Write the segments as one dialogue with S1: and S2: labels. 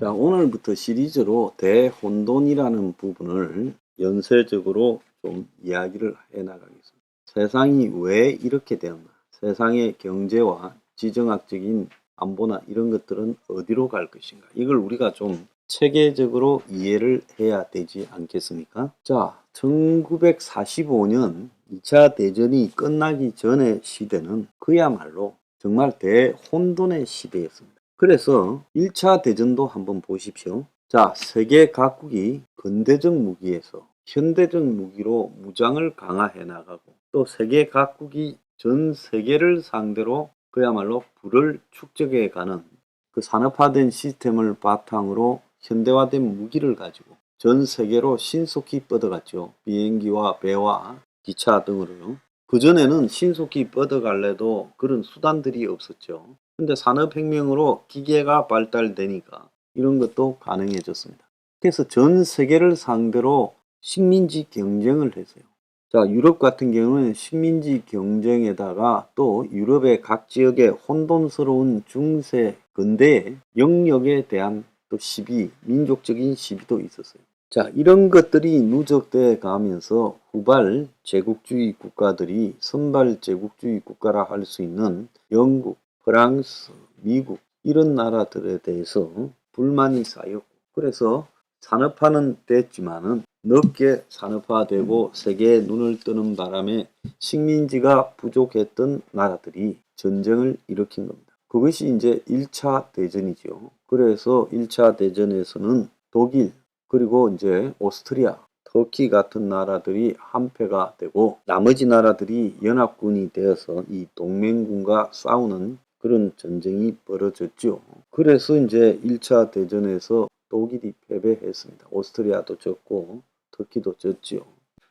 S1: 자, 오늘부터 시리즈로 대혼돈이라는 부분을 연쇄적으로 좀 이야기를 해 나가겠습니다. 세상이 왜 이렇게 되었나? 세상의 경제와 지정학적인 안보나 이런 것들은 어디로 갈 것인가? 이걸 우리가 좀 체계적으로 이해를 해야 되지 않겠습니까? 자, 1945년 2차 대전이 끝나기 전의 시대는 그야말로 정말 대혼돈의 시대였습니다. 그래서 1차 대전도 한번 보십시오. 자, 세계 각국이 근대적 무기에서 현대적 무기로 무장을 강화해 나가고 또 세계 각국이 전 세계를 상대로 그야말로 부를 축적해 가는 그 산업화된 시스템을 바탕으로 현대화된 무기를 가지고 전 세계로 신속히 뻗어갔죠. 비행기와 배와 기차 등으로요. 그전에는 신속히 뻗어갈래도 그런 수단들이 없었죠. 근데 산업혁명으로 기계가 발달되니까 이런 것도 가능해졌습니다. 그래서 전 세계를 상대로 식민지 경쟁을 했어요. 자, 유럽 같은 경우는 식민지 경쟁에다가 또 유럽의 각 지역의 혼돈스러운 중세 근대의 영역에 대한 또 시비, 민족적인 시비도 있었어요. 자, 이런 것들이 누적돼 가면서 후발 제국주의 국가들이 선발 제국주의 국가라 할 수 있는 영국, 프랑스, 미국 이런 나라들에 대해서 불만이 쌓였고 그래서 산업화는 됐지만은 넓게 산업화되고 세계에 눈을 뜨는 바람에 식민지가 부족했던 나라들이 전쟁을 일으킨 겁니다. 그것이 이제 1차 대전이죠. 그래서 1차 대전에서는 독일 그리고 이제 오스트리아, 터키 같은 나라들이 한패가 되고 나머지 나라들이 연합군이 되어서 이 동맹군과 싸우는 그런 전쟁이 벌어졌죠. 그래서 이제 1차 대전에서 독일이 패배했습니다. 오스트리아도 졌고 터키도 졌지요.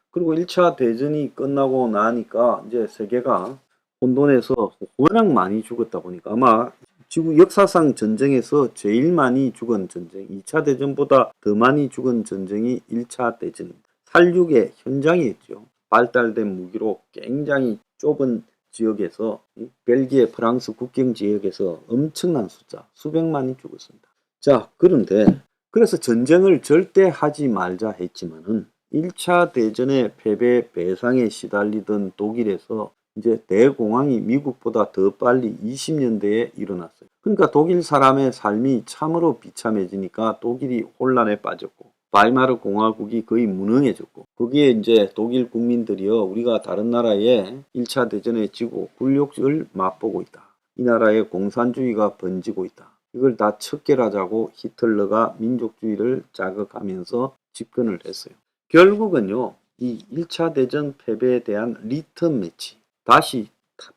S1: 그리고 1차 대전이 끝나고 나니까 이제 세계가 혼돈해서 워낙 많이 죽었다 보니까 아마 지구 역사상 전쟁에서 제일 많이 죽은 전쟁, 2차 대전보다 더 많이 죽은 전쟁이 1차 대전입니다. 살육의 현장이었죠. 발달된 무기로 굉장히 좁은 지역에서 벨기에, 프랑스 국경 지역에서 엄청난 숫자, 수백만이 죽었습니다. 자, 그런데 그래서 전쟁을 절대 하지 말자 했지만은 1차 대전의 패배 배상에 시달리던 독일에서 이제 대공황이 미국보다 더 빨리 20년대에 일어났어요. 그러니까 독일 사람의 삶이 참으로 비참해지니까 독일이 혼란에 빠졌고 바이마르 공화국이 거의 무능해졌고 거기에 이제 독일 국민들이요 우리가 다른 나라에 1차 대전에 지고 굴욕을 맛보고 있다. 이 나라에 공산주의가 번지고 있다. 이걸 다 척결하자고 히틀러가 민족주의를 자극하면서 집권을 했어요. 결국은요 이 1차 대전 패배에 대한 리턴 매치 다시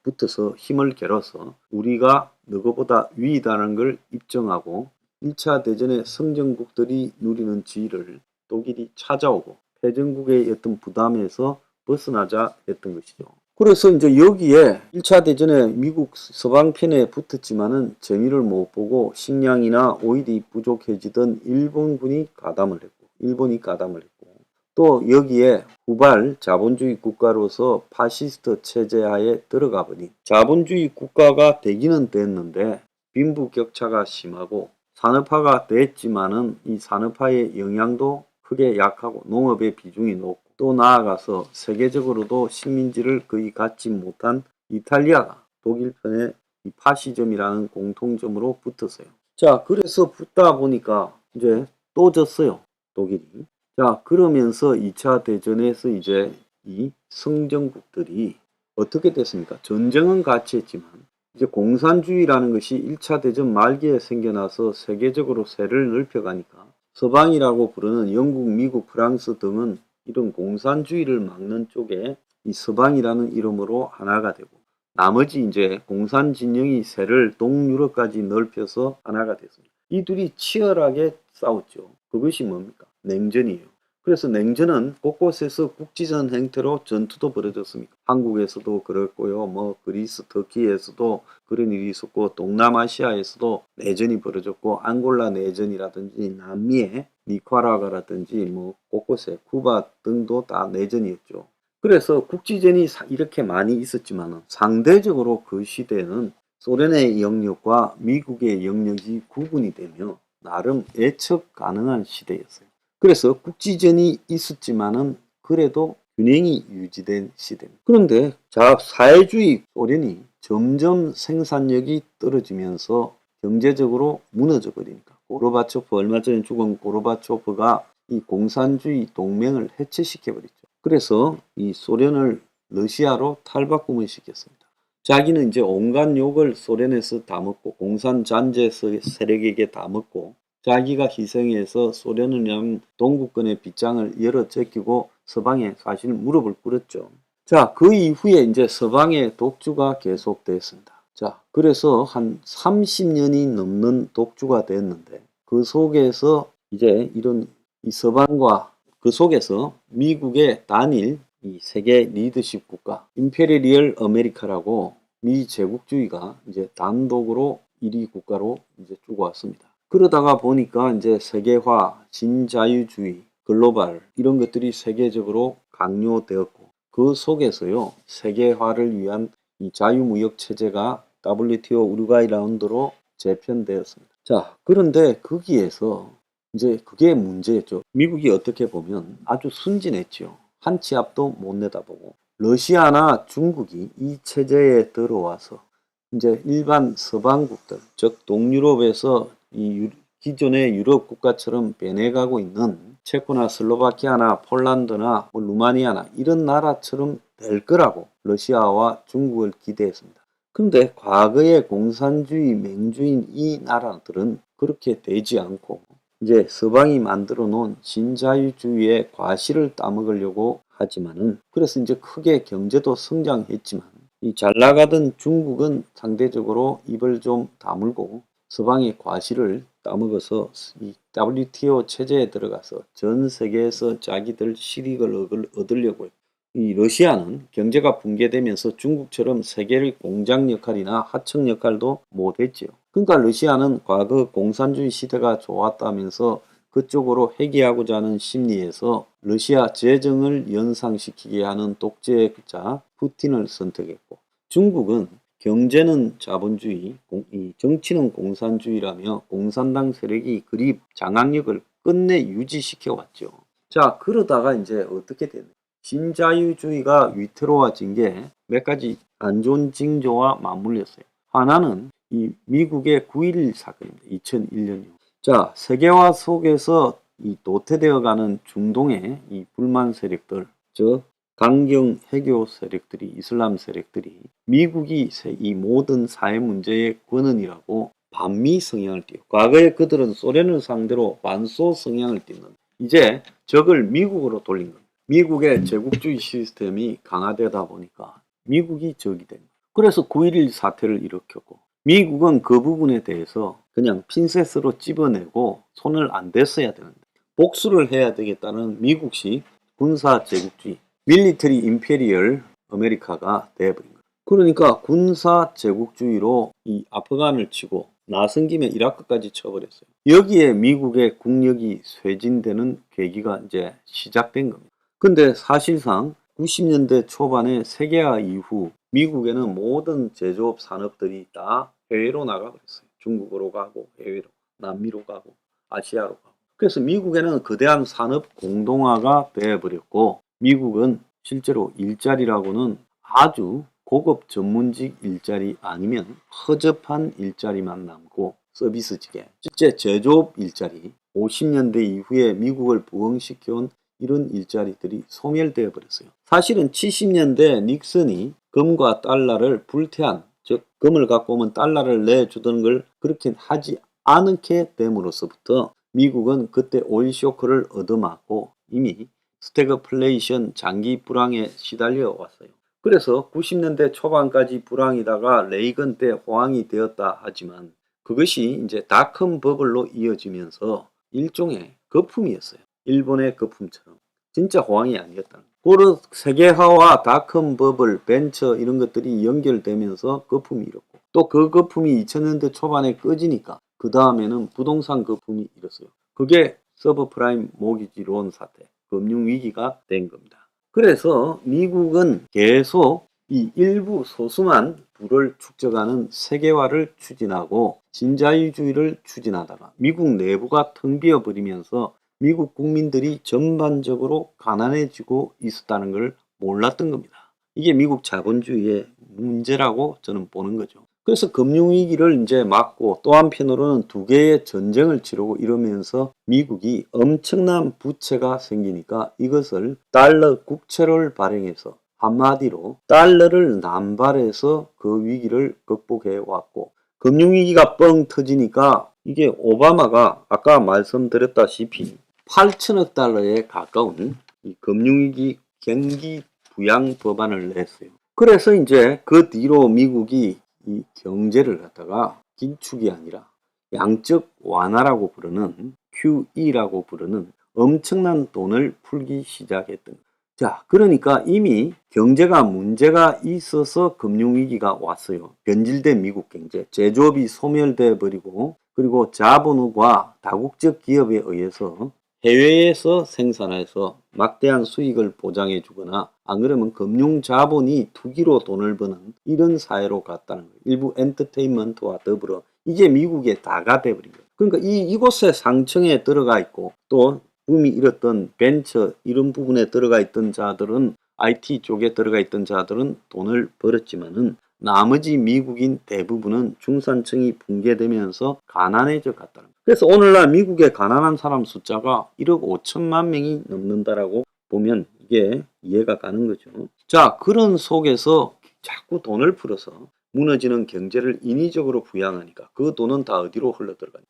S1: 붙어서 힘을 겨뤄서 우리가 너거보다 위이다는 걸 입증하고 1차 대전의 성전국들이 누리는 지위를 독일이 찾아오고 패전국의 어떤 부담에서 벗어나자 했던 것이죠. 그래서 이제 여기에 1차 대전에 미국 서방편에 붙었지만은 재미를 못 보고 식량이나 오일이 부족해지던 일본이 가담을 했고 또 여기에 후발 자본주의 국가로서 파시스트 체제하에 들어가 버린 자본주의 국가가 되기는 됐는데 빈부격차가 심하고 산업화가 됐지만은 이 산업화의 영향도 크게 약하고 농업의 비중이 높고 또 나아가서 세계적으로도 식민지를 거의 갖지 못한 이탈리아가 독일 편에 이 파시즘이라는 공통점으로 붙었어요. 자, 그래서 붙다 보니까 이제 또 졌어요. 독일이. 자, 그러면서 2차 대전에서 이제 이 성전국들이 어떻게 됐습니까? 전쟁은 같이 했지만 이제 공산주의라는 것이 1차 대전 말기에 생겨나서 세계적으로 세를 넓혀가니까 서방이라고 부르는 영국, 미국, 프랑스 등은 이런 공산주의를 막는 쪽에 이 서방이라는 이름으로 하나가 되고 나머지 이제 공산 진영이 세를 동유럽까지 넓혀서 하나가 됐습니다. 이 둘이 치열하게 싸웠죠. 그것이 뭡니까? 냉전이에요. 그래서 냉전은 곳곳에서 국지전 형태로 전투도 벌어졌습니다. 한국에서도 그랬고요. 뭐 그리스, 터키에서도 그런 일이 있었고 동남아시아에서도 내전이 벌어졌고 앙골라 내전이라든지 남미의 니카라과라든지 뭐 곳곳에 쿠바 등도 다 내전이었죠. 그래서 국지전이 이렇게 많이 있었지만 상대적으로 그 시대는 소련의 영역과 미국의 영역이 구분이 되며 나름 예측 가능한 시대였어요. 그래서 국지전이 있었지만은 그래도 균형이 유지된 시대입니다. 그런데 사회주의 소련이 점점 생산력이 떨어지면서 경제적으로 무너져 버리니까 고르바초프, 얼마 전에 죽은 고르바초프가 이 공산주의 동맹을 해체시켜 버렸죠. 그래서 이 소련을 러시아로 탈바꿈을 시켰습니다. 자기는 이제 온갖 욕을 소련에서 다 먹고 공산 잔재 세력에게 다 먹고 자기가 희생해서 소련을 위한 동구권의 빗장을 열어 제끼고 서방에 사실 무릎을 꿇었죠. 자, 그 이후에 이제 서방의 독주가 계속됐습니다. 자, 그래서 한 30년이 넘는 독주가 됐는데 그 속에서 이제 이런 이 서방과 그 속에서 미국의 단일 이 세계 리더십 국가 임페리얼 아메리카라고 미 제국주의가 이제 단독으로 1위 국가로 이제 주고 왔습니다. 그러다가 보니까 이제 세계화, 신자유주의, 글로벌 이런 것들이 세계적으로 강요되었고 그 속에서요 세계화를 위한 이 자유무역 체제가 WTO 우루과이 라운드로 재편되었습니다. 자, 그런데 거기에서 이제 그게 문제였죠. 미국이 어떻게 보면 아주 순진했죠. 한 치 앞도 못 내다보고 러시아나 중국이 이 체제에 들어와서 이제 일반 서방국들, 즉 동유럽에서 이 기존의 유럽 국가처럼 변해가고 있는 체코나 슬로바키아나 폴란드나 루마니아나 이런 나라처럼 될 거라고 러시아와 중국을 기대했습니다. 그런데 과거의 공산주의 맹주인 이 나라들은 그렇게 되지 않고 이제 서방이 만들어 놓은 신자유주의의 과실을 따먹으려고 하지만은 그래서 이제 크게 경제도 성장했지만 이 잘 나가던 중국은 상대적으로 입을 좀 다물고 서방의 과실을 따먹어서 이 WTO 체제에 들어가서 전 세계에서 자기들 실익을 얻으려고 했고 이 러시아는 경제가 붕괴되면서 중국처럼 세계의 공장 역할이나 하청 역할도 못했지요. 그러니까 러시아는 과거 공산주의 시대가 좋았다면서 그쪽으로 회귀하고자 하는 심리에서 러시아 재정을 연상시키게 하는 독재자 푸틴을 선택했고 중국은 경제는 자본주의, 정치는 공산주의라며 공산당 세력이 그리 장악력을 끝내 유지시켜 왔죠. 자, 그러다가 이제 어떻게 됐냐. 신자유주의가 위태로워진 게 몇 가지 안 좋은 징조와 맞물렸어요. 하나는 이 미국의 9.11 사건입니다. 2001년이요. 자, 세계화 속에서 이 도태되어가는 중동의 이 불만 세력들, 즉 강경 해교 세력들이, 이슬람 세력들이 미국이 이 모든 사회 문제의 권원이라고 반미 성향을 띠요. 과거에 그들은 소련을 상대로 반소 성향을 띠는 이제 적을 미국으로 돌린 겁니다. 미국의 제국주의 시스템이 강화되다 보니까 미국이 적이 된 거예요. 그래서 9.11 사태를 일으켰고 미국은 그 부분에 대해서 그냥 핀셋으로 집어내고 손을 안 댔어야 되는데 복수를 해야 되겠다는 미국식 군사 제국주의 밀리터리 임페리얼 아메리카가 되어버린 거예요. 그러니까 군사 제국주의로 이 아프간을 치고 나선 김에 이라크까지 쳐버렸어요. 여기에 미국의 국력이 쇠진되는 계기가 이제 시작된 겁니다. 근데 사실상 90년대 초반에 세계화 이후 미국에는 모든 제조업 산업들이 다 해외로 나가버렸어요. 중국으로 가고 해외로, 남미로 가고 아시아로 가고. 그래서 미국에는 거대한 산업 공동화가 되어버렸고 미국은 실제로 일자리라고는 아주 고급 전문직 일자리 아니면 허접한 일자리만 남고 서비스직에 실제 제조업 일자리 50년대 이후에 미국을 부흥시켜온 이런 일자리들이 소멸되어 버렸어요. 사실은 70년대 닉슨이 금과 달러를 불태한 즉 금을 갖고 오면 달러를 내주던 걸 그렇게 하지 않게 됨으로써부터 미국은 그때 오일 쇼크를 얻어맞고 이미 스태그플레이션 장기 불황에 시달려 왔어요. 그래서 90년대 초반까지 불황이다가 레이건 때 호황이 되었다 하지만 그것이 이제 닷컴 버블로 이어지면서 일종의 거품이었어요. 일본의 거품처럼. 진짜 호황이 아니었다는 거예요. 세계화와 닷컴 버블, 벤처 이런 것들이 연결되면서 거품이 일었고 또 그 거품이 2000년대 초반에 꺼지니까 그 다음에는 부동산 거품이 일었어요. 그게 서브프라임 모기지 론 사태, 금융위기가 된 겁니다. 그래서 미국은 계속 이 일부 소수만 부를 축적하는 세계화를 추진하고 신자유주의를 추진하다가 미국 내부가 텅 비어버리면서 미국 국민들이 전반적으로 가난해지고 있었다는 걸 몰랐던 겁니다. 이게 미국 자본주의의 문제라고 저는 보는 거죠. 그래서 금융위기를 이제 막고 또 한편으로는 두 개의 전쟁을 치르고 이러면서 미국이 엄청난 부채가 생기니까 이것을 달러 국채를 발행해서 한마디로 달러를 남발해서 그 위기를 극복해 왔고 금융위기가 뻥 터지니까 이게 오바마가 아까 말씀드렸다시피 8천억 달러에 가까운 이 금융위기 경기 부양 법안을 냈어요. 그래서 이제 그 뒤로 미국이 이 경제를 갖다가 긴축이 아니라 양적 완화라고 부르는 QE라고 부르는 엄청난 돈을 풀기 시작했던 거예요. 자, 그러니까 이미 경제가 문제가 있어서 금융위기가 왔어요. 변질된 미국 경제, 제조업이 소멸돼 버리고 그리고 자본과 다국적 기업에 의해서 해외에서 생산해서 막대한 수익을 보장해 주거나 안 그러면 금융 자본이 투기로 돈을 버는 이런 사회로 갔다는 거예요. 일부 엔터테인먼트와 더불어 이게 미국의 다가 돼버린 거예요. 그러니까 이곳에 상층에 들어가 있고 또 붐이 일었던 벤처 이런 부분에 들어가 있던 자들은 IT 쪽에 들어가 있던 자들은 돈을 벌었지만은 나머지 미국인 대부분은 중산층이 붕괴되면서 가난해져 갔다는 거예요. 그래서 오늘날 미국의 가난한 사람 숫자가 1억 5천만 명이 넘는다라고 보면 이게 이해가 가는 거죠. 자, 그런 속에서 자꾸 돈을 풀어서 무너지는 경제를 인위적으로 부양하니까 그 돈은 다 어디로 흘러들어가냐.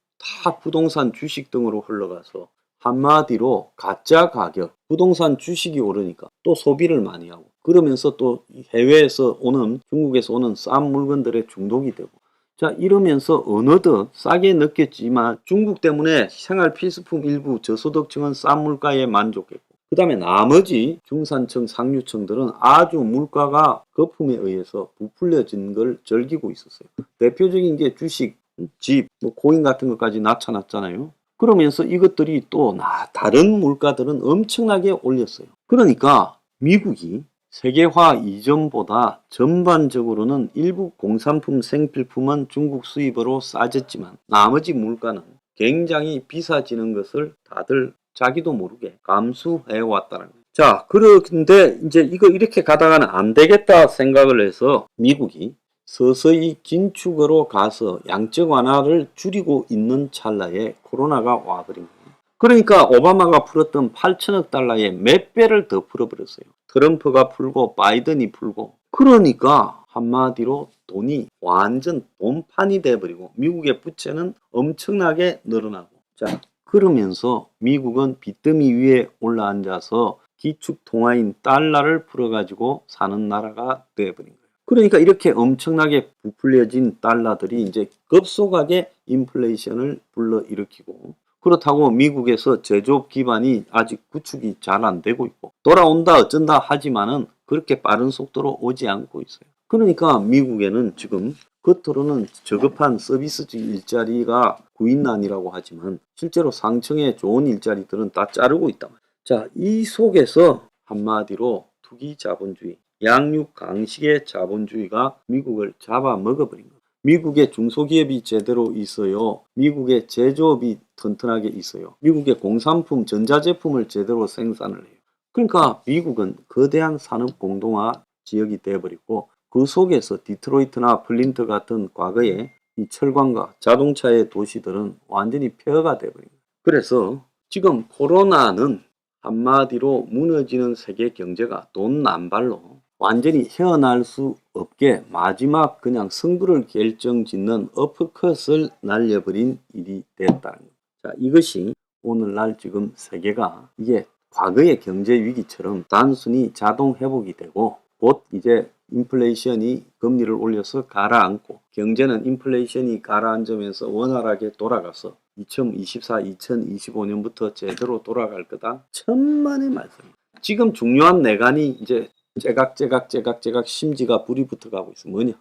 S1: 다 부동산 주식 등으로 흘러가서 한마디로 가짜 가격, 부동산 주식이 오르니까 또 소비를 많이 하고 그러면서 또 해외에서 오는 중국에서 오는 싼 물건들에 중독이 되고 자 이러면서 어느덧 싸게 느꼈지만 중국 때문에 생활 필수품 일부 저소득층은 싼 물가에 만족했고 그 다음에 나머지 중산층 상류층들은 아주 물가가 거품에 의해서 부풀려진 걸 즐기고 있었어요. 대표적인 게 주식, 집, 코인 같은 것까지 나타났잖아요. 그러면서 이것들이 또 다른 물가들은 엄청나게 올렸어요. 그러니까 미국이 세계화 이전보다 전반적으로는 일부 공산품 생필품은 중국 수입으로 싸졌지만 나머지 물가는 굉장히 비싸지는 것을 다들 자기도 모르게 감수해 왔다는 거예요. 자, 그런데 이제 이거 이렇게 가다가는 안 되겠다 생각을 해서 미국이 서서히 긴축으로 가서 양적 완화를 줄이고 있는 찰나에 코로나가 와버린 거예요. 그러니까 오바마가 풀었던 8천억 달러에 몇 배를 더 풀어버렸어요. 트럼프가 풀고 바이든이 풀고 그러니까 한마디로 돈이 완전 돈판이 돼버리고 미국의 부채는 엄청나게 늘어나고 자 그러면서 미국은 빚더미 위에 올라앉아서 기축통화인 달러를 풀어가지고 사는 나라가 돼버린 거예요. 그러니까 이렇게 엄청나게 부풀려진 달러들이 이제 급속하게 인플레이션을 불러일으키고 그렇다고 미국에서 제조업 기반이 아직 구축이 잘 안 되고 있고 돌아온다 어쩐다 하지만은 그렇게 빠른 속도로 오지 않고 있어요. 그러니까 미국에는 지금 겉으로는 저급한 서비스 일자리가 구인난이라고 하지만 실제로 상층의 좋은 일자리들은 다 자르고 있단 말이에요. 자, 이 속에서 한마디로 투기 자본주의 양육 강식의 자본주의가 미국을 잡아먹어버린 거예요. 미국의 중소기업이 제대로 있어요. 미국의 제조업이 튼튼하게 있어요. 미국의 공산품, 전자제품을 제대로 생산을 해요. 그러니까 미국은 거대한 산업 공동화 지역이 되어버리고 그 속에서 디트로이트나 플린트 같은 과거의 이 철강과 자동차의 도시들은 완전히 폐허가 되어버린 거예요. 그래서 지금 코로나는 한마디로 무너지는 세계 경제가 돈 남발로 완전히 헤어날 수 없게 마지막 그냥 승부를 결정짓는 어퍼컷을 날려버린 일이 됐다는 거예요. 자, 이것이 오늘날 지금 세계가 이게 과거의 경제 위기처럼 단순히 자동 회복이 되고 곧 이제 인플레이션이 금리를 올려서 가라앉고 경제는 인플레이션이 가라앉으면서 원활하게 돌아가서 2024, 2025년부터 제대로 돌아갈 거다. 천만의 말씀입니다. 지금 중요한 내관이 이제 째각째각 심지가 불이 붙어가고 있어. 뭐냐?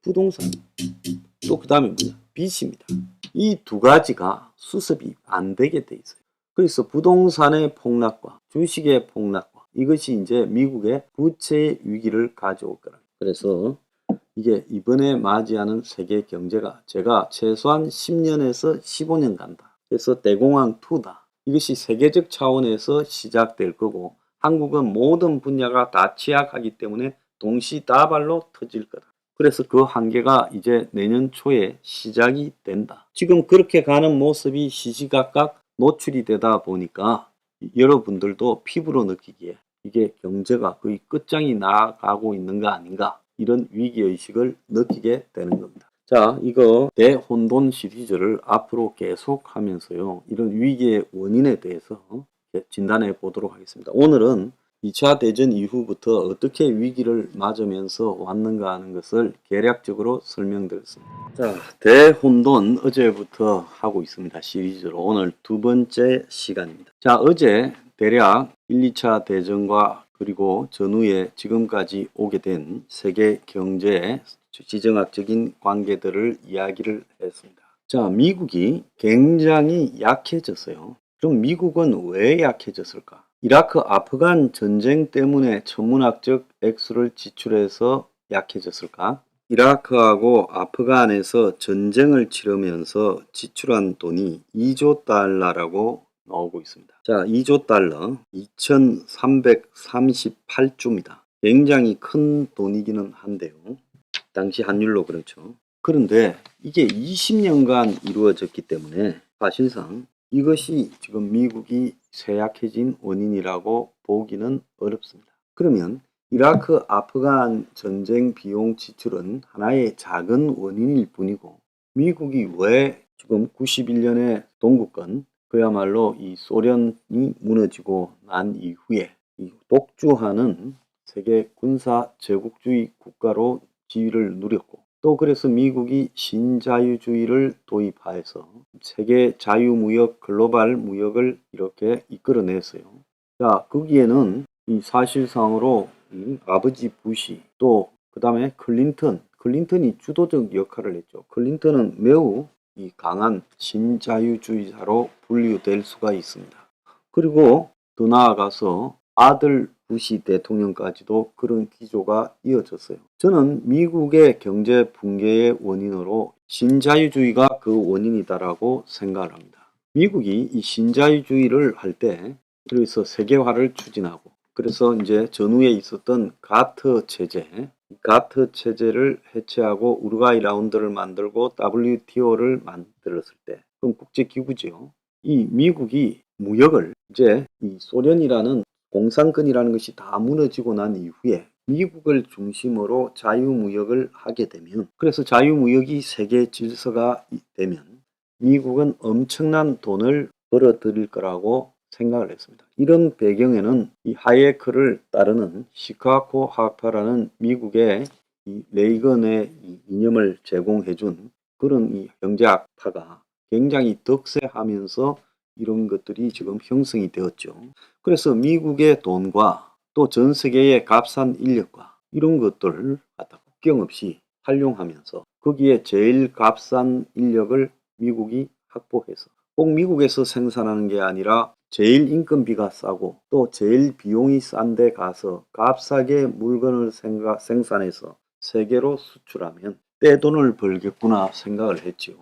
S1: 부동산. 또 그 다음에 뭐냐? 빚입니다. 이 두 가지가 수습이 안 되게 돼 있어요. 그래서 부동산의 폭락과 주식의 폭락과 이것이 이제 미국의 부채 위기를 가져올 거라. 그래서 이게 이번에 맞이하는 세계 경제가 제가 최소한 10년에서 15년 간다. 그래서 대공황 2다. 이것이 세계적 차원에서 시작될 거고 한국은 모든 분야가 다 취약하기 때문에 동시다발로 터질 거다. 그래서 그 한계가 이제 내년 초에 시작이 된다. 지금 그렇게 가는 모습이 시시각각 노출이 되다 보니까 여러분들도 피부로 느끼기에 이게 경제가 거의 끝장이 나가고 있는 거 아닌가, 이런 위기의식을 느끼게 되는 겁니다. 자, 이거 대혼돈 시리즈를 앞으로 계속 하면서요, 이런 위기의 원인에 대해서 진단해 보도록 하겠습니다. 오늘은 2차 대전 이후부터 어떻게 위기를 맞으면서 왔는가 하는 것을 개략적으로 설명드렸습니다. 자, 대혼돈 어제부터 하고 있습니다. 시리즈로 오늘 두 번째 시간입니다. 자, 어제 대략 1, 2차 대전과 그리고 전후에 지금까지 오게 된 세계 경제의 지정학적인 관계들을 이야기를 했습니다. 자, 미국이 굉장히 약해졌어요. 그럼 미국은 왜 약해졌을까? 이라크 아프간 전쟁 때문에 천문학적 액수를 지출해서 약해졌을까? 이라크하고 아프간에서 전쟁을 치르면서 지출한 돈이 2조 달러라고 나오고 있습니다. 자, 2조 달러 2338조입니다. 굉장히 큰 돈이기는 한데요. 당시 환율로 그렇죠. 그런데 이게 20년간 이루어졌기 때문에 사실상 이것이 지금 미국이 쇠약해진 원인이라고 보기는 어렵습니다. 그러면 이라크 아프간 전쟁 비용 지출은 하나의 작은 원인일 뿐이고 미국이 왜 지금 91년에 동구권, 그야말로 이 소련이 무너지고 난 이후에 이 독주하는 세계 군사 제국주의 국가로 지위를 누렸고, 또 그래서 미국이 신자유주의를 도입하여서 세계 자유무역, 글로벌 무역을 이렇게 이끌어냈어요. 자, 거기에는 이 사실상으로 이 아버지 부시, 또 그 다음에 클린턴이 주도적 역할을 했죠. 클린턴은 매우 이 강한 신자유주의자로 분류될 수가 있습니다. 그리고 더 나아가서 아들 부시 대통령까지도 그런 기조가 이어졌어요. 저는 미국의 경제 붕괴의 원인으로 신자유주의가 그 원인이다라고 생각을 합니다. 미국이 이 신자유주의를 할 때, 그래서 세계화를 추진하고, 그래서 이제 전후에 있었던 가트 체제를 해체하고 우루과이 라운드를 만들고 WTO를 만들었을 때, 그럼 국제기구죠. 이 미국이 무역을 이제 이 소련이라는 공산권이라는 것이 다 무너지고 난 이후에 미국을 중심으로 자유무역을 하게 되면, 그래서 자유무역이 세계 질서가 되면 미국은 엄청난 돈을 벌어들일 거라고 생각을 했습니다. 이런 배경에는 이 하이에크를 따르는 시카고 학파라는 미국의 이 레이건의 이 이념을 제공해준 그런 이 경제학파가 굉장히 득세하면서 이런 것들이 지금 형성이 되었죠. 그래서 미국의 돈과 또 전 세계의 값싼 인력과 이런 것들을 갖다 국경 없이 활용하면서 거기에 제일 값싼 인력을 미국이 확보해서 꼭 미국에서 생산하는 게 아니라 제일 인건비가 싸고 또 제일 비용이 싼 데 가서 값싸게 물건을 생산해서 세계로 수출하면 떼돈을 벌겠구나 생각을 했죠.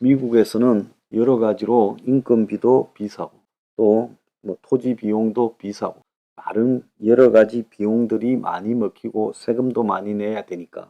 S1: 미국에서는 여러 가지로 인건비도 비싸고 또 뭐 토지 비용도 비싸고 다른 여러 가지 비용들이 많이 먹히고 세금도 많이 내야 되니까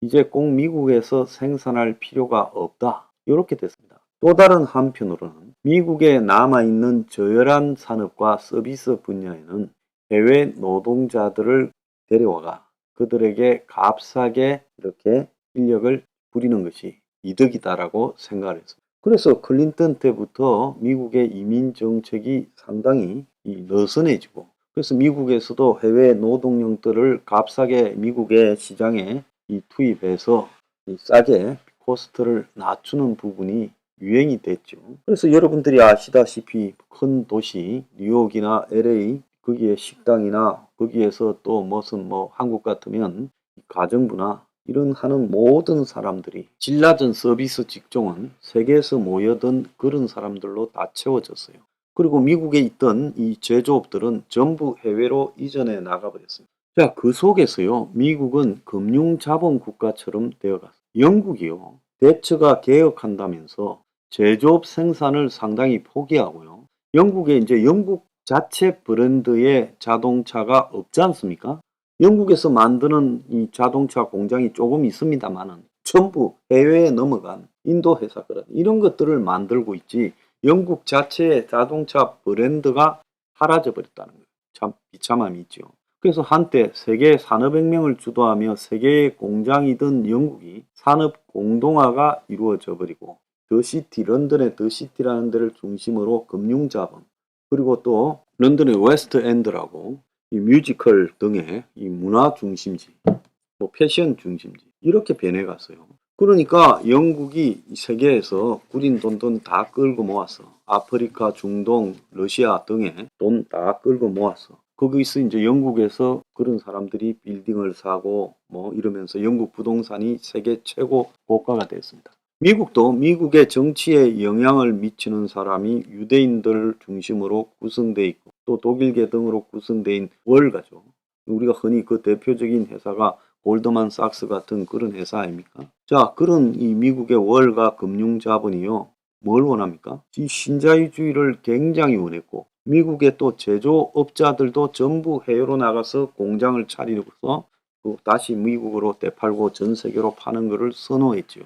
S1: 이제 꼭 미국에서 생산할 필요가 없다, 이렇게 됐습니다. 또 다른 한편으로는 미국에 남아있는 저열한 산업과 서비스 분야에는 해외 노동자들을 데려와가 그들에게 값싸게 이렇게 인력을 부리는 것이 이득이다라고 생각을 했습니다. 그래서 클린턴 때부터 미국의 이민 정책이 상당히 느슨해지고, 그래서 미국에서도 해외 노동력들을 값싸게 미국의 시장에 투입해서 싸게 코스트를 낮추는 부분이 유행이 됐죠. 그래서 여러분들이 아시다시피 큰 도시 뉴욕이나 LA 거기에 식당이나 거기에서 또 무슨 한국 같으면 가정부나 이런 하는 모든 사람들이 질 낮은 서비스 직종은 세계에서 모여든 그런 사람들로 다 채워졌어요. 그리고 미국에 있던 이 제조업들은 전부 해외로 이전해 나가버렸습니다. 자, 그 속에서요, 미국은 금융자본 국가처럼 되어갔어요. 영국이요, 대처가 개혁한다면서 제조업 생산을 상당히 포기하고요. 영국에 이제 영국 자체 브랜드의 자동차가 없지 않습니까? 영국에서 만드는 이 자동차 공장이 조금 있습니다만은 전부 해외에 넘어간 인도 회사거든. 이런 것들을 만들고 있지 영국 자체의 자동차 브랜드가 사라져 버렸다는 거예요. 참 비참함이 있죠. 그래서 한때 세계 산업혁명을 주도하며 세계의 공장이던 영국이 산업 공동화가 이루어져 버리고 더시티, 런던의 더시티라는 데를 중심으로 금융자본, 그리고 또 런던의 웨스트엔드라고 이 뮤지컬 등의 이 문화 중심지, 뭐 패션 중심지 이렇게 변해갔어요. 그러니까 영국이 세계에서 꾸린 돈돈 다 끌고 모았어. 아프리카, 중동, 러시아 등에 돈 다 끌고 모았어. 거기서 이제 영국에서 그런 사람들이 빌딩을 사고 뭐 이러면서 영국 부동산이 세계 최고 고가가 됐습니다. 미국도 미국의 정치에 영향을 미치는 사람이 유대인들 중심으로 구성되어 있고 또 독일계 등으로 구성된 월가죠. 우리가 흔히 그 대표적인 회사가 골드만삭스 같은 그런 회사 아닙니까? 자, 그런 이 미국의 월가 금융자본이요, 뭘 원합니까? 이 신자유주의를 굉장히 원했고 미국의 또 제조업자들도 전부 해외로 나가서 공장을 차리고서 다시 미국으로 되팔고 전 세계로 파는 것을 선호했죠.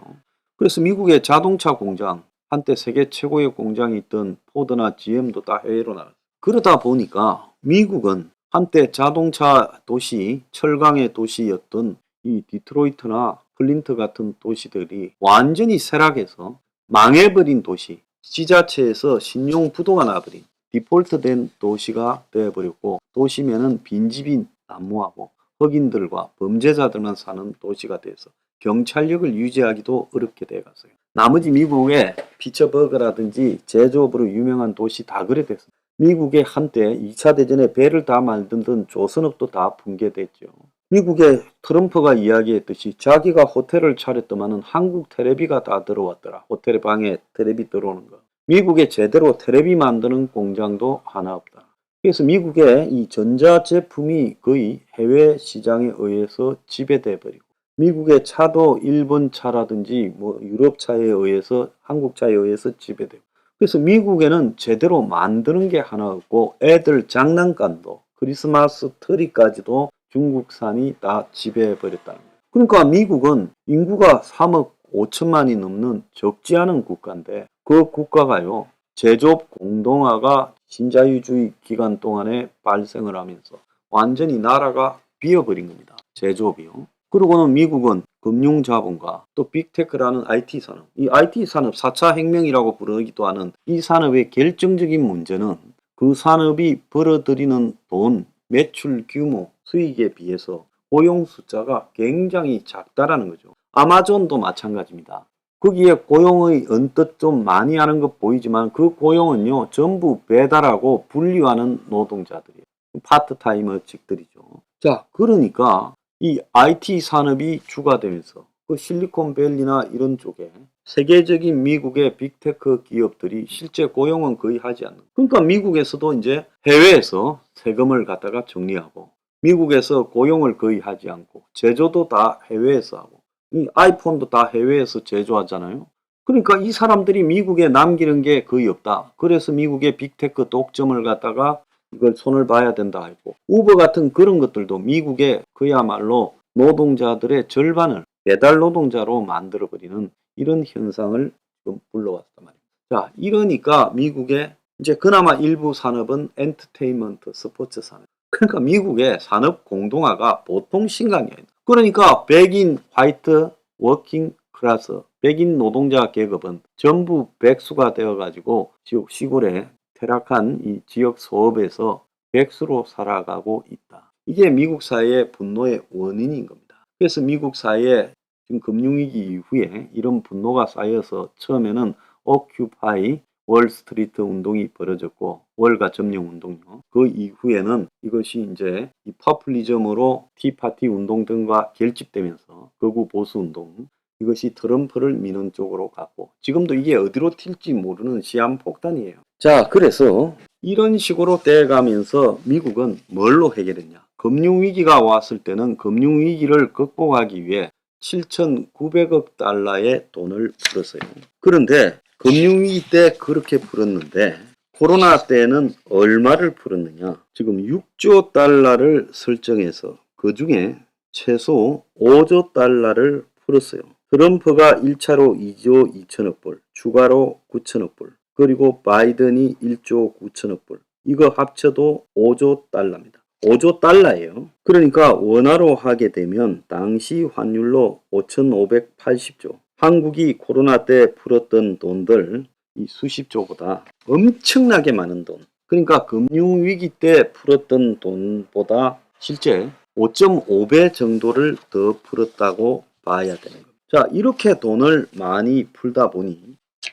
S1: 그래서 미국의 자동차 공장, 한때 세계 최고의 공장이 있던 포드나 GM도 다 해외로 나갔어요. 그러다 보니까 미국은 한때 자동차 도시, 철강의 도시였던 이 디트로이트나 플린트 같은 도시들이 완전히 쇠락해서 망해버린 도시, 지자체에서 신용 부도가 나버린 디폴트된 도시가 되어버렸고, 도시면은 빈집이 난무하고 흑인들과 범죄자들만 사는 도시가 돼서 경찰력을 유지하기도 어렵게 돼갔어요. 나머지 미국의 피처버그라든지 제조업으로 유명한 도시 다 그래 됐어요. 미국의 한때 2차 대전에 배를 다 만들던 조선업도 다 붕괴됐죠. 미국의 트럼프가 이야기했듯이 자기가 호텔을 차렸더만은 한국 테레비가 다 들어왔더라. 호텔 방에 테레비 들어오는 거. 미국에 제대로 테레비 만드는 공장도 하나 없다. 그래서 미국의 이 전자제품이 거의 해외 시장에 의해서 지배돼 버리고, 미국의 차도 일본 차라든지 뭐 유럽 차에 의해서, 한국 차에 의해서 지배되고, 그래서 미국에는 제대로 만드는 게 하나 없고 애들 장난감도 크리스마스 트리까지도 중국산이 다 지배해 버렸다는 거예요. 그러니까 미국은 인구가 3억 5천만이 넘는 적지 않은 국가인데 그 국가가요, 제조업 공동화가 신자유주의 기간 동안에 발생을 하면서 완전히 나라가 비어버린 겁니다. 제조업이요. 그리고는 미국은 금융자본과 또 빅테크라는 IT 산업, 이 IT 산업 4차 혁명이라고 부르기도 하는 이 산업의 결정적인 문제는 그 산업이 벌어들이는 돈, 매출 규모, 수익에 비해서 고용 숫자가 굉장히 작다라는 거죠. 아마존도 마찬가지입니다. 거기에 고용의 언뜻 좀 많이 하는 것 보이지만 그 고용은요, 전부 배달하고 분류하는 노동자들이에요. 파트타이머직들이죠. 자, 그러니까 이 IT 산업이 주가 되면서 그 실리콘밸리나 이런 쪽에 세계적인 미국의 빅테크 기업들이 실제 고용은 거의 하지 않는. 그러니까 미국에서도 이제 해외에서 세금을 갖다가 정리하고 미국에서 고용을 거의 하지 않고 제조도 다 해외에서 하고 이 아이폰도 다 해외에서 제조하잖아요. 그러니까 이 사람들이 미국에 남기는 게 거의 없다. 그래서 미국의 빅테크 독점을 갖다가 이걸 손을 봐야 된다 했고, 우버 같은 그런 것들도 미국의 그야말로 노동자들의 절반을 배달 노동자로 만들어버리는 이런 현상을 지금 불러왔단 말이에요. 자, 이러니까 미국의 이제 그나마 일부 산업은 엔터테인먼트, 스포츠 산업. 그러니까 미국의 산업 공동화가 보통 심각이 아니다. 그러니까 백인, 화이트, 워킹 클래스, 백인 노동자 계급은 전부 백수가 되어가지고 시골에 퇴락한 이 지역 소업에서 백수로 살아가고 있다. 이게 미국 사회의 분노의 원인인 겁니다. 그래서 미국 사회에 지금 금융위기 이후에 이런 분노가 쌓여서 처음에는 오큐파이 월스트리트 운동이 벌어졌고, 월가 점령 운동요. 그 이후에는 이것이 이제 이 파퓰리즘으로 티파티 운동 등과 결집되면서 극우 보수 운동, 이것이 트럼프를 미는 쪽으로 갔고, 지금도 이게 어디로 튈지 모르는 시한폭탄이에요. 자, 그래서 이런 식으로 돼가면서 미국은 뭘로 해결했냐? 금융위기가 왔을 때는 금융위기를 극복하기 위해 7,900억 달러의 돈을 풀었어요. 그런데 금융위기 때 그렇게 풀었는데 코로나 때는 얼마를 풀었느냐? 지금 6조 달러를 설정해서 그 중에 최소 5조 달러를 풀었어요. 트럼프가 1차로 2조 2천억 불, 추가로 9천억 불, 그리고 바이든이 1조 9천억 불. 이거 합쳐도 5조 달러입니다. 5조 달러예요. 그러니까 원화로 하게 되면 당시 환율로 5,580조. 한국이 코로나 때 풀었던 돈들 이 수십조보다 엄청나게 많은 돈. 그러니까 금융위기 때 풀었던 돈보다 실제 5.5배 정도를 더 풀었다고 봐야 되는 겁니다. 자, 이렇게 돈을 많이 풀다 보니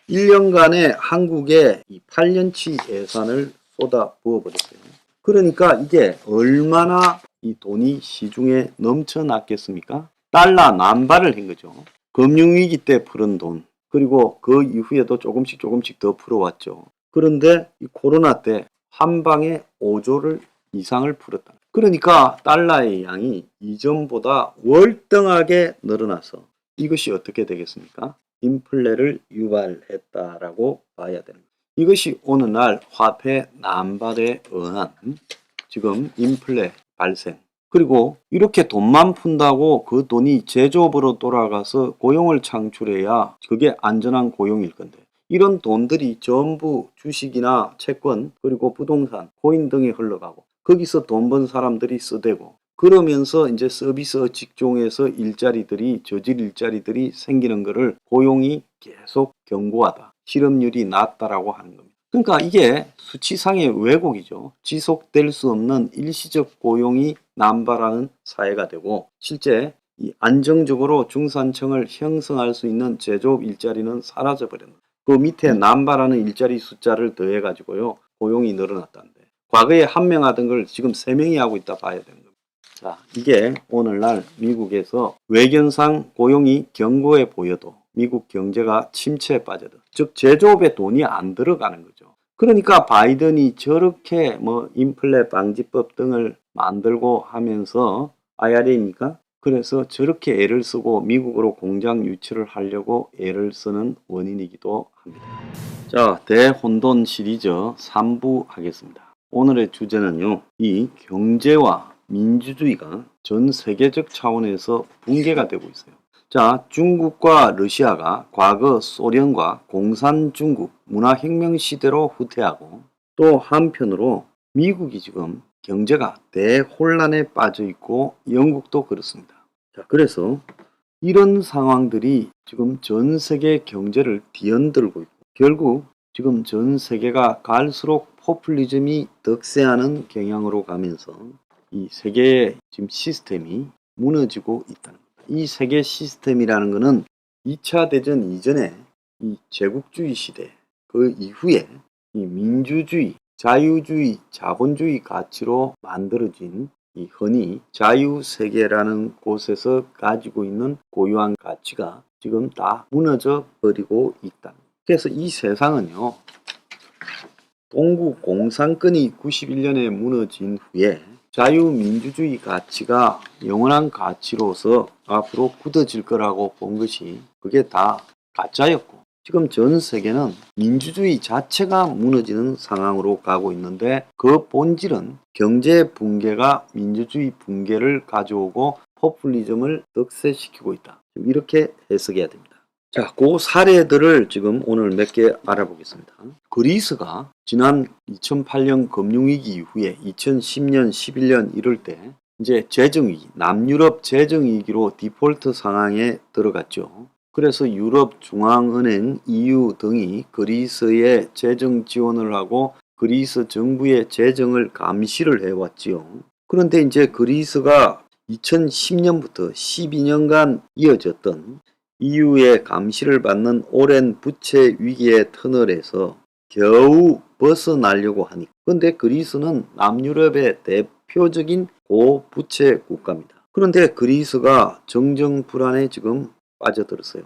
S1: 1년간에 한국에 이 8년치 예산을 쏟아 부어버렸어요. 그러니까 이게 얼마나 이 돈이 시중에 넘쳐났겠습니까? 달러 남발을 한 거죠. 금융위기 때 풀은 돈, 그리고 그 이후에도 조금씩 더 풀어왔죠. 그런데 이 코로나 때 한 방에 5조를 이상을 풀었다. 그러니까 달러의 양이 이전보다 월등하게 늘어나서 이것이 어떻게 되겠습니까? 인플레를 유발했다라고 봐야 됩니다. 이것이 오늘날 화폐 남발에 의한 지금 인플레 발생. 그리고 이렇게 돈만 푼다고 그 돈이 제조업으로 돌아가서 고용을 창출해야 그게 안전한 고용일 건데 이런 돈들이 전부 주식이나 채권 그리고 부동산, 코인 등에 흘러가고 거기서 돈 번 사람들이 쓰대고 그러면서 이제 서비스 직종에서 저질 일자리들이 생기는 것을 고용이 계속 견고하다. 실업률이 낮다라고 하는 겁니다. 그러니까 이게 수치상의 왜곡이죠. 지속될 수 없는 일시적 고용이 남발하는 사회가 되고 실제 이 안정적으로 중산층을 형성할 수 있는 제조업 일자리는 사라져버립니다. 그 밑에 남발하는 일자리 숫자를 더해가지고요. 고용이 늘어났다는데 과거에 한 명 하던 걸 지금 3명이 하고 있다 봐야 되는 겁니다. 자, 이게 오늘날 미국에서 외견상 고용이 견고해 보여도 미국 경제가 침체에 빠져도 즉 제조업에 돈이 안 들어가는 거죠. 그러니까 바이든이 저렇게 인플레 방지법 등을 만들고 하면서 IRA입니까? 그래서 저렇게 애를 쓰고 미국으로 공장 유치를 하려고 애를 쓰는 원인이기도 합니다. 자, 대혼돈 시리즈 3부 하겠습니다. 오늘의 주제는요, 이 경제와 민주주의가 전 세계적 차원에서 붕괴가 되고 있어요. 자, 중국과 러시아가 과거 소련과 공산중국 문화혁명 시대로 후퇴하고 또 한편으로 미국이 지금 경제가 대혼란에 빠져 있고 영국도 그렇습니다. 자, 그래서 이런 상황들이 지금 전 세계 경제를 뒤흔들고 있고 결국 지금 전 세계가 갈수록 포퓰리즘이 득세하는 경향으로 가면서 이 세계의 지금 시스템이 무너지고 있다는 겁니다. 이 세계 시스템이라는 것은 2차 대전 이전에 이 제국주의 시대 그 이후에 이 민주주의, 자유주의, 자본주의 가치로 만들어진 이 흔히 자유세계라는 곳에서 가지고 있는 고유한 가치가 지금 다 무너져 버리고 있다. 그래서 이 세상은요, 동구 공산권이 91년에 무너진 후에 자유민주주의 가치가 영원한 가치로서 앞으로 굳어질 거라고 본 것이 그게 다 가짜였고 지금 전 세계는 민주주의 자체가 무너지는 상황으로 가고 있는데 그 본질은 경제 붕괴가 민주주의 붕괴를 가져오고 포퓰리즘을 득세시키고 있다. 이렇게 해석해야 됩니다. 자, 그 사례들을 지금 오늘 몇 개 알아보겠습니다. 그리스가 지난 2008년 금융위기 이후에 2010년, 11년 이럴 때 이제 재정위기, 남유럽 재정위기로 디폴트 상황에 들어갔죠. 그래서 유럽 중앙은행 EU 등이 그리스에 재정 지원을 하고 그리스 정부의 재정을 감시를 해왔지요. 그런데 이제 그리스가 2010년부터 12년간 이어졌던 EU의 감시를 받는 오랜 부채 위기의 터널에서 겨우 벗어나려고 하니까. 그런데 그리스는 남유럽의 대표적인 고부채 국가입니다. 그런데 그리스가 정정 불안에 지금 빠져들었어요.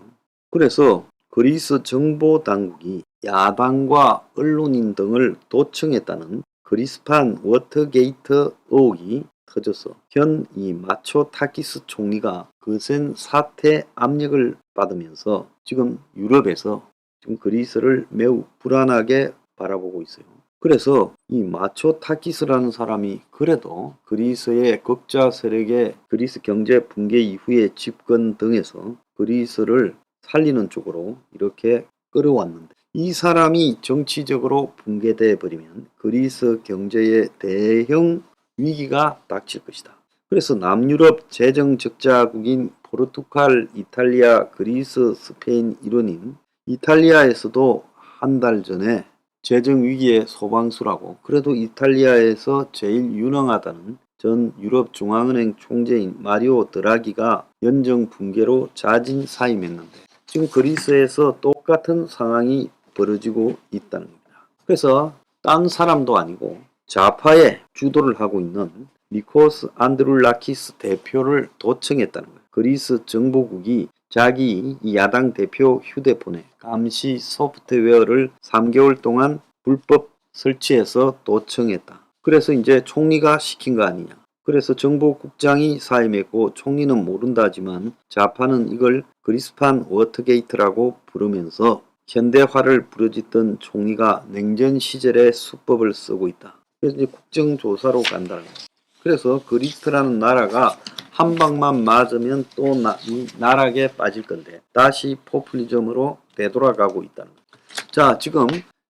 S1: 그래서 그리스 정보 당국이 야당과 언론인 등을 도청했다는 그리스판 워터게이트 의혹이 터져서 현 이 마초타키스 총리가 거센 사퇴 압력을 받으면서 지금 유럽에서 지금 그리스를 매우 불안하게 바라보고 있어요. 그래서 이 마초타키스라는 사람이 그래도 그리스의 극좌 세력의 그리스 경제 붕괴 이후의 집권 등에서 그리스를 살리는 쪽으로 이렇게 끌어왔는데, 이 사람이 정치적으로 붕괴돼 버리면 그리스 경제에 대형 위기가 닥칠 것이다. 그래서 남유럽 재정 적자국인 포르투갈, 이탈리아, 그리스, 스페인 일원인 이탈리아에서도 한 달 전에 재정 위기의 소방수라고, 그래도 이탈리아에서 제일 유능하다는 전 유럽 중앙은행 총재인 마리오 드라기가 연정 붕괴로 자진 사임했는데, 지금 그리스에서 똑같은 상황이 벌어지고 있다는 겁니다. 그래서 딴 사람도 아니고 좌파에 주도를 하고 있는 니코스 안드룰라키스 대표를 도청했다는 거예요. 그리스 정보국이 자기 야당 대표 휴대폰에 감시 소프트웨어를 3개월 동안 불법 설치해서 도청했다. 그래서 이제 총리가 시킨 거 아니냐. 그래서 정보국장이 사임했고 총리는 모른다지만 좌파는 이걸 그리스판 워터게이트라고 부르면서 현대화를 부르짖던 총리가 냉전 시절의 수법을 쓰고 있다. 그래서 이제 국정조사로 간다는 거예요. 그래서 그리스라는 나라가 한 방만 맞으면 또 이 나락에 빠질 건데 다시 포퓰리즘으로 되돌아가고 있다는 거예요. 자, 지금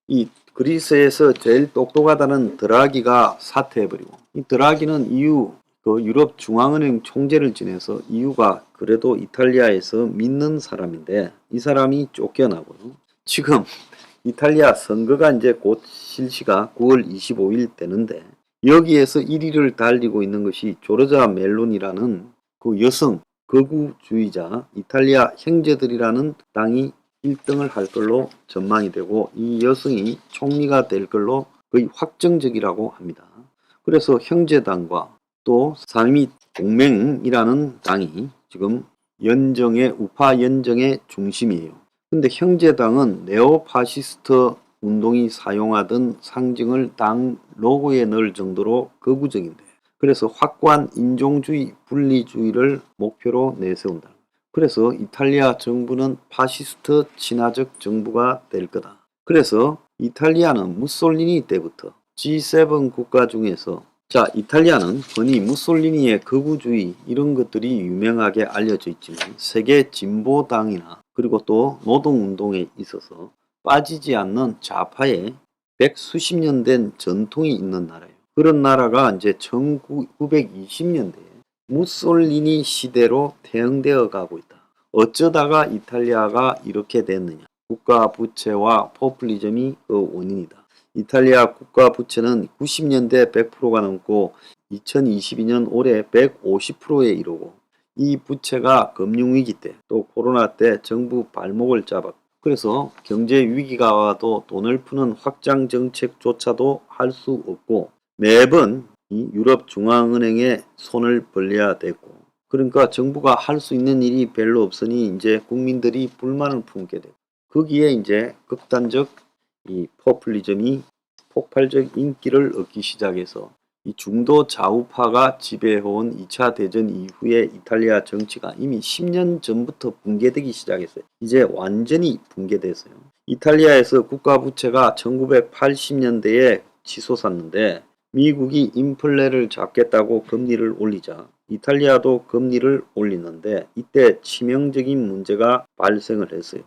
S1: 이 그리스에서 제일 똑똑하다는 드라기가 사퇴해버리고, 이 드라기는 EU 그 유럽 중앙은행 총재를 지내서 EU가 그래도 이탈리아에서 믿는 사람인데 이 사람이 쫓겨나고요. 지금 이탈리아 선거가 이제 곧 실시가 9월 25일 되는데 여기에서 1위를 달리고 있는 것이 조르자 멜론이라는 그 여성 거구주의자 이탈리아 형제들이라는 당이 1등을 할 걸로 전망이 되고, 이 여성이 총리가 될 걸로 거의 확정적이라고 합니다. 그래서 형제당과 또 사미 동맹이라는 당이 지금 우파 연정의 중심이에요. 근데 형제당은 네오파시스트 운동이 사용하던 상징을 당 로고에 넣을 정도로 극우적인데, 그래서 확고한 인종주의, 분리주의를 목표로 내세운다. 그래서 이탈리아 정부는 파시스트 친화적 정부가 될 거다. 그래서 이탈리아는 무솔리니 때부터 G7 국가 중에서, 자, 이탈리아는 흔히 무솔리니의 극우주의 이런 것들이 유명하게 알려져 있지만 세계 진보당이나 그리고 또 노동운동에 있어서 빠지지 않는 좌파의 백수십 년 된 전통이 있는 나라예요. 그런 나라가 이제 1920년대에 무솔리니 시대로 퇴행되어 가고 있다. 어쩌다가 이탈리아가 이렇게 됐느냐. 국가 부채와 포퓰리즘이 그 원인이다. 이탈리아 국가 부채는 90년대 100%가 넘고 2022년 올해 150%에 이르고, 이 부채가 금융위기 때 또 코로나 때 정부 발목을 잡았고, 그래서 경제 위기가 와도 돈을 푸는 확장 정책조차도 할 수 없고 매번 이 유럽 중앙은행에 손을 벌려야 됐고, 그러니까 정부가 할 수 있는 일이 별로 없으니 이제 국민들이 불만을 품게 되고, 거기에 이제 극단적 이 포퓰리즘이 폭발적 인기를 얻기 시작해서 이 중도 좌우파가 지배해온 2차 대전 이후에 이탈리아 정치가 이미 10년 전부터 붕괴되기 시작했어요. 이제 완전히 붕괴됐어요. 이탈리아에서 국가 부채가 1980년대에 치솟았는데 미국이 인플레를 잡겠다고 금리를 올리자 이탈리아도 금리를 올리는데 이때 치명적인 문제가 발생을 했어요.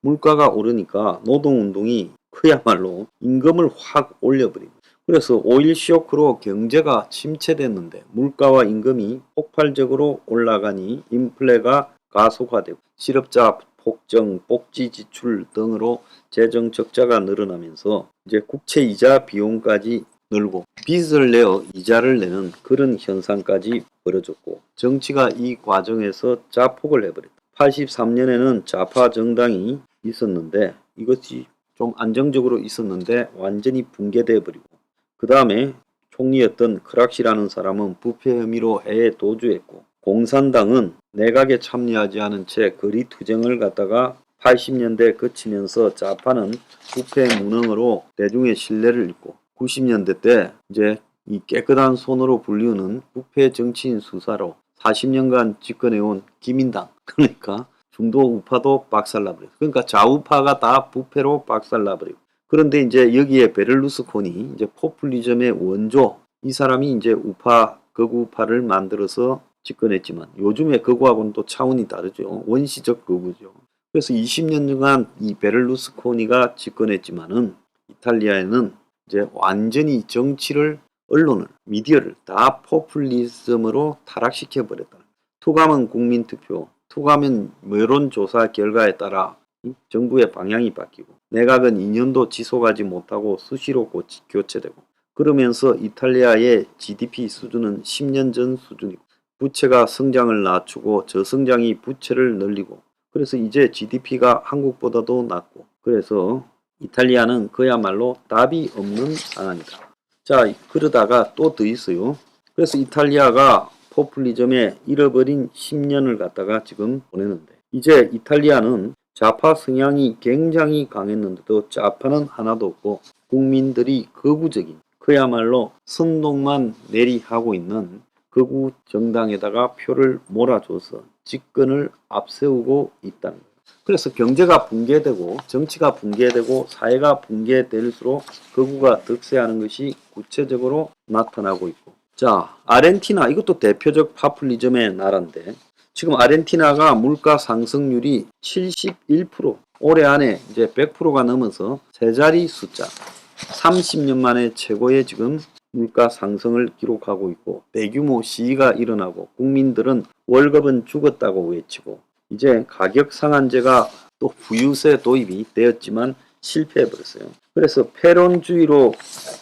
S1: 물가가 오르니까 노동운동이 그야말로 임금을 확 올려버립니다. 그래서 오일 쇼크로 경제가 침체됐는데 물가와 임금이 폭발적으로 올라가니 인플레가 가속화되고 실업자 폭증, 복지 지출 등으로 재정 적자가 늘어나면서 이제 국채 이자 비용까지 늘고 빚을 내어 이자를 내는 그런 현상까지 벌어졌고, 정치가 이 과정에서 자폭을 해버렸다. 83년에는 좌파 정당이 있었는데 이것이 좀 안정적으로 있었는데 완전히 붕괴돼 버리고, 그 다음에 총리였던 크락시라는 사람은 부패 혐의로 해외 도주했고, 공산당은 내각에 참여하지 않은 채 거리투쟁을 갖다가 80년대 거치면서 좌파는 부패 무능으로 대중의 신뢰를 잃고 90년대 때 이제 이 깨끗한 손으로 불리우는 부패 정치인 수사로 40년간 집권해온 기민당, 그러니까 중도 우파도 박살나버렸어요. 그러니까 좌우파가 다 부패로 박살나버리고. 그런데 이제 여기에 베를루스코니 이제 포퓰리즘의 원조, 이 사람이 이제 우파 극우파를 만들어서 집권했지만 요즘의 극우하고는 또 차원이 다르죠. 원시적 극우죠. 그래서 20년간 이 베를루스코니가 집권했지만은 이탈리아에는 이제 완전히 정치를, 언론을, 미디어를 다 포퓰리즘으로 타락시켜 버렸다. 투가면 국민투표, 투가면 여론조사 결과에 따라 정부의 방향이 바뀌고, 내각은 2년도 지속하지 못하고 수시로 교체되고, 그러면서 이탈리아의 GDP 수준은 10년 전 수준이고, 부채가 성장을 낮추고 저성장이 부채를 늘리고, 그래서 이제 GDP가 한국보다도 낮고, 그래서 이탈리아는 그야말로 답이 없는 상황이다. 자, 그러다가 또 더 있어요. 그래서 이탈리아가 포퓰리즘에 잃어버린 10년을 갖다가 지금 보내는데, 이제 이탈리아는 좌파 성향이 굉장히 강했는데도 좌파는 하나도 없고 국민들이 극우적인, 그야말로 선동만 내리하고 있는 극우 정당에다가 표를 몰아줘서 집권을 앞세우고 있다는 거예요. 그래서 경제가 붕괴되고 정치가 붕괴되고 사회가 붕괴될수록 극우가 득세하는 것이 구체적으로 나타나고 있고, 자, 아르헨티나, 이것도 대표적 파퓰리즘의 나라인데, 지금 아르헨티나가 물가 상승률이 71%, 올해 안에 이제 100%가 넘어서 세 자리 숫자, 30년 만에 최고의 지금 물가 상승을 기록하고 있고, 대규모 시위가 일어나고, 국민들은 월급은 죽었다고 외치고, 이제 가격 상한제가 또 부유세 도입이 되었지만 실패해버렸어요. 그래서 페론주의로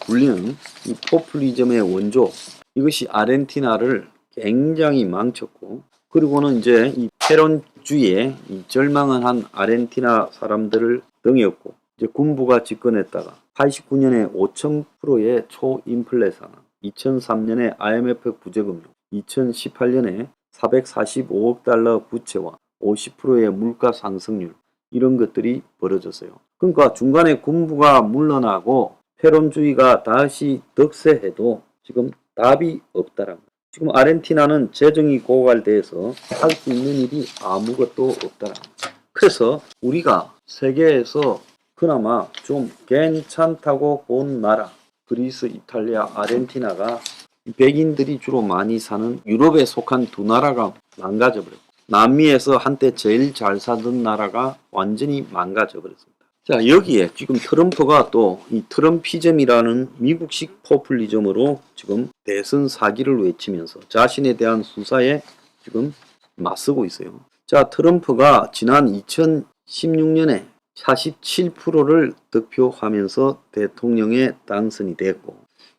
S1: 불리는 이 포퓰리즘의 원조, 이것이 아르헨티나를 굉장히 망쳤고, 그리고는 이제 이 페론주의에 이 절망을 한 아르헨티나 사람들을 등이었고, 이제 군부가 집권했다가 89년에 5000%의 초인플레 상황, 2003년에 IMF 구제금융, 2018년에 445억 달러 부채와 50%의 물가 상승률, 이런 것들이 벌어졌어요. 그러니까 중간에 군부가 물러나고 페론주의가 다시 득세해도 지금 답이 없다라는 거예요. 지금 아르헨티나는 재정이 고갈돼서 할 수 있는 일이 아무것도 없다라는 거예요. 그래서 우리가 세계에서 그나마 좀 괜찮다고 본 나라, 그리스, 이탈리아, 아르헨티나가 백인들이 주로 많이 사는 유럽에 속한 두 나라가 망가져버렸고, 남미에서 한때 제일 잘 사던 나라가 완전히 망가져버렸습니다. 자, 여기에 지금 트럼프가 또 이 트럼피즘이라는 미국식 포퓰리즘으로 지금 대선 사기를 외치면서 자신에 대한 수사에 지금 맞서고 있어요. 자, 트럼프가 지난 2016년에 47%를 득표하면서 대통령에 당선이 됐고,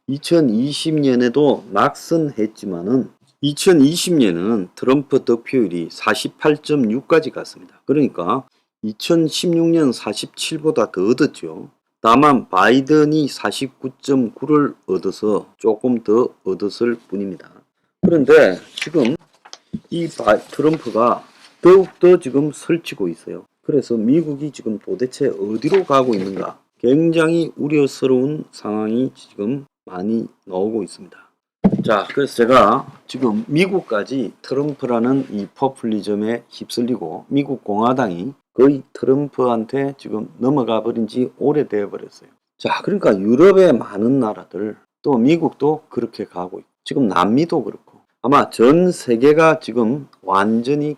S1: 2020년에도 낙선했지만은 2020년에는 트럼프 득표율이 48.6까지 갔습니다. 그러니까 2016년 47보다 더 얻었죠. 다만 바이든이 49.9를 얻어서 조금 더 얻었을 뿐입니다. 그런데 지금 이 트럼프가 더욱더 지금 설치고 있어요. 그래서 미국이 지금 도대체 어디로 가고 있는가, 굉장히 우려스러운 상황이 지금 많이 나오고 있습니다. 자, 그래서 제가 지금 미국까지 트럼프라는 이 포퓰리즘에 휩쓸리고 미국 공화당이 거의 트럼프한테 지금 넘어가 버린 지 오래되어 버렸어요. 자, 그러니까 유럽의 많은 나라들, 또 미국도 그렇게 가고 있고, 지금 남미도 그렇고, 아마 전 세계가 지금 완전히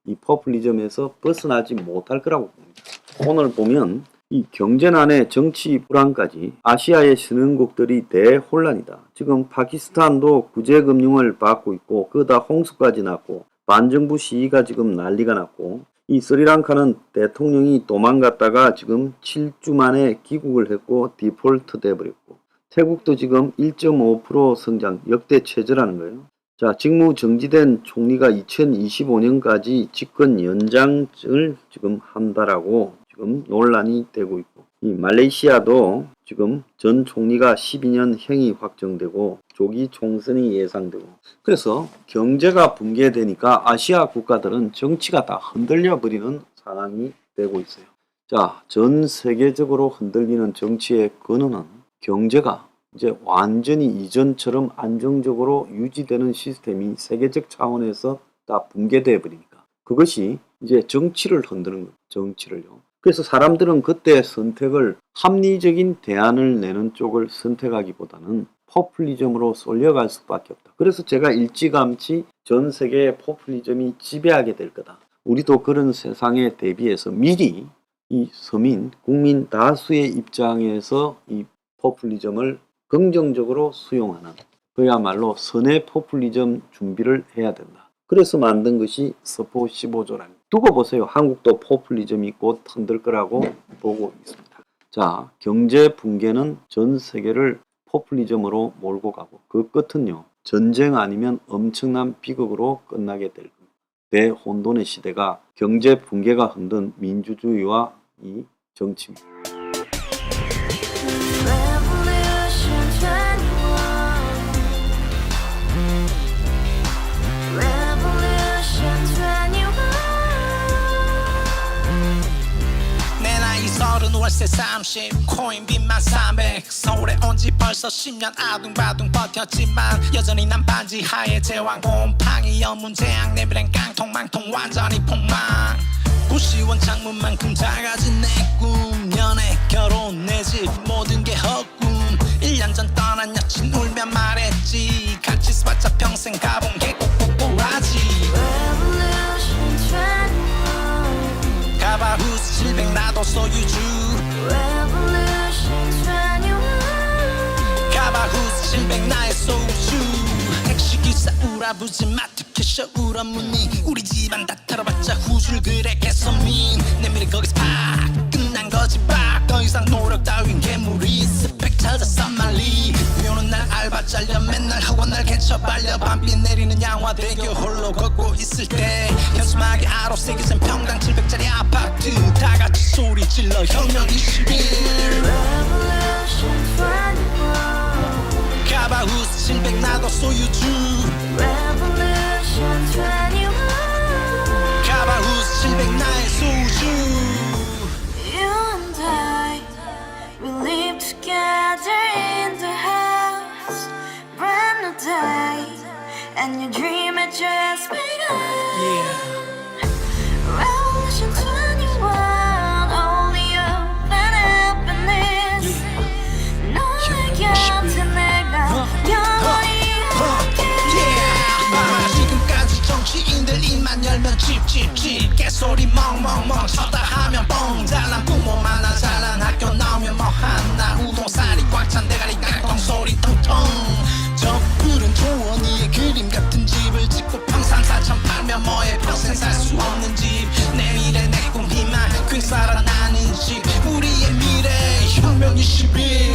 S1: 이 포퓰리즘에서 벗어나지 못할 거라고 봅니다. 오늘 보면 이 경제난에 정치 불안까지 아시아의 신흥국들이 대혼란이다. 지금 파키스탄도 구제금융을 받고 있고, 그러다 홍수까지 났고, 반정부 시위가 지금 난리가 났고, 이 스리랑카는 대통령이 도망갔다가 지금 7주 만에 귀국을 했고 디폴트 돼버렸고, 태국도 지금 1.5% 성장, 역대 최저라는 거예요. 자, 직무 정지된 총리가 2025년까지 집권 연장을 지금 한다라고 지금 논란이 되고 있고, 이 말레이시아도 지금 전 총리가 12년 형이 확정되고 조기 총선이 예상되고, 그래서 경제가 붕괴되니까 아시아 국가들은 정치가 다 흔들려 버리는 상황이 되고 있어요. 자, 전 세계적으로 흔들리는 정치의 근원은 경제가 이제 완전히 이전처럼 안정적으로 유지되는 시스템이 세계적 차원에서 다 붕괴되어 버리니까 그것이 이제 정치를 흔드는 거예요. 정치를요. 그래서 사람들은 그때 선택을 합리적인 대안을 내는 쪽을 선택하기보다는 포퓰리즘으로 쏠려갈 수밖에 없다. 그래서 제가 일찌감치 전 세계의 포퓰리즘이 지배하게 될 거다. 우리도 그런 세상에 대비해서 미리 이 서민, 국민 다수의 입장에서 이 포퓰리즘을 긍정적으로 수용하는 그야말로 선의 포퓰리즘 준비를 해야 된다. 그래서 만든 것이 서포 15조라는 두고 보세요. 한국도 포퓰리즘이 곧 흔들 거라고 보고 있습니다. 자, 경제 붕괴는 전 세계를 포퓰리즘으로 몰고 가고 그 끝은요. 전쟁 아니면 엄청난 비극으로 끝나게 될 겁니다. 대혼돈의 시대가 경제 붕괴가 흔든 민주주의와 이 정치입니다.
S2: 월세 30 코인빚만 300 서울에 온지 벌써 10년 아둥바둥 버텼지만 여전히 난 반지 하에 제왕 곰팡이 연문제약 내비랑 깡통망통 완전히 폭망 90원 창문만큼 작아진 내 꿈 연애 결혼 내 집 모든 게 헛꿈 1년 전 떠난 여친 울며 말했지 같이 써봤자 평생 가본 게 꼭꼭꼭하지 가바후스 700 나도 소유주 가바후스 700 나의 소유주 택시기사 우라부지 마트 캐셔 울어무니 우리 집안 다 털어봤자 후줄 그래 개선민 내 미래 거기서 팍 끝난 거지 팍더 이상 노력 따윈 괴물이 스펙 찾아서 말리 비오는 날 알바 잘려 맨날 학원 날 개쳐 발려 밤비 내리는 양화대교 홀로 걷고 있을 때 현수막에 아로 새겨진 평당 700짜리 아파트 다같이 소리 질러 혁명 21 가바후스 700 나도 소유주 가바후스 700 나의 소유주
S3: You and I, we live together in the house, brand new day, and your dream had just begun. Revolution 21, only hope and happiness. 너의 곁에 내가 영원히
S2: 지금까지 정치인들 입만 열면 찝찝찝 개소리 멍멍멍 쳤다 하면 뻥 잘난 부모 만나 잘난 학교 나오면 뭐 하나 우동살이 꽉 찬 대가리 깡통 소리 텅텅 저 푸른 초원위에 그림 같은 집을 짓고 평상 4천 팔면 뭐해 평생 살 수 없는 집 내 미래 내 꿈 희망 퀵 살아나는 집 우리의 미래 혁명 21